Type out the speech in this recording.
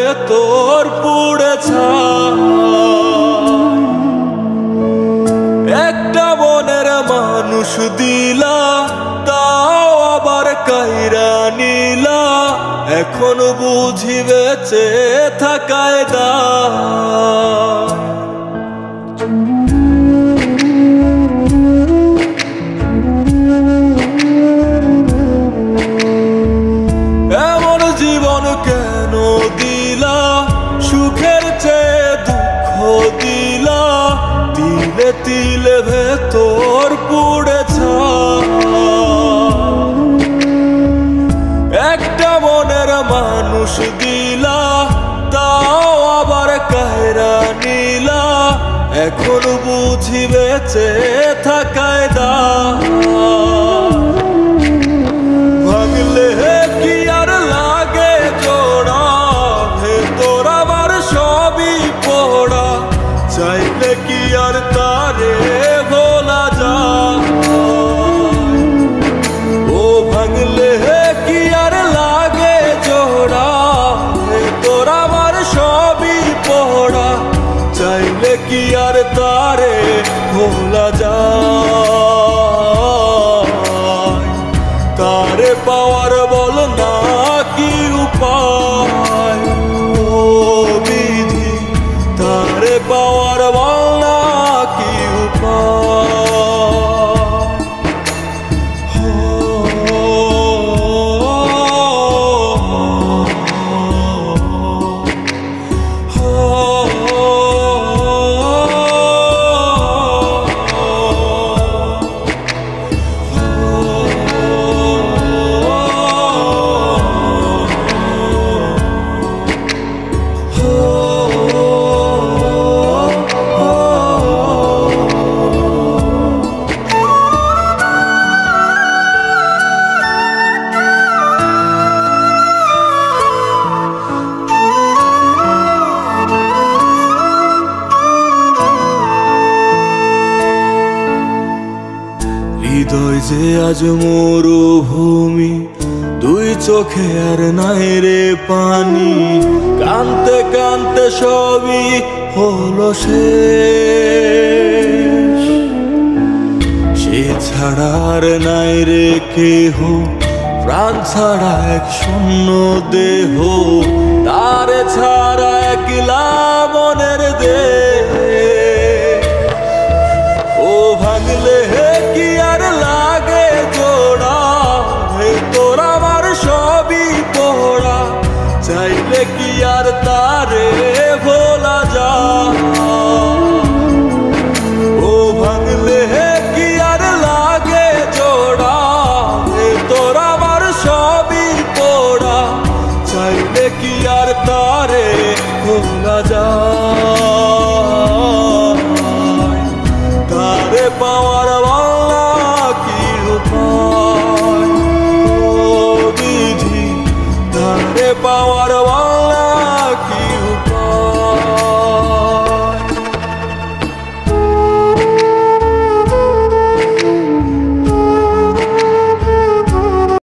ভেতর পুড়ে ছাই। একটা মনের মানুষ দিলা, তাও আবার কাইরা নিলা, এখন বুঝি বেঁচে থাকায় দায়। এমন জীবন কেন দিলা, সুখের চেয়ে দুঃখ দিলা, তিলে তিলে ভেতর পুড়ে ছাই। একটা মনের মানুষ দিলা, তাও আবার কায়রা নিলা, এখন বুঝি বেঁচে থাকায় দায়। ভাঙলে কি আর লাগে জোড়া, ভেতর আবার সবই পোড়া, চাইলে কি আর তারে ভোলা যায়। ও ভাঙলে কি আর লাগে জোড়া, ভেতর আবার সবই পোড়া, চাইলে কি আর তারে ভোলা যায়। তারে পাওয়ার বল না কি উপায়, ও বিধি তারে পাওয়ার বল না কি উপায়। হৃদয় যে আজ মরুভূমি, দুই চোখে আর নাই রে পানি, কানতে কানতে সবই হলো শেষ। সে ছাড়া আর নাই রে কেহ, প্রাণ ছাড়া এক শূন্য দেহ, তারে ছাড়া একলা মনের দেহ। ও ভাঙলে কি আর লাগে জোড়া, ভেতর আমার সবই পোড়া, চাইলে কি আর তারে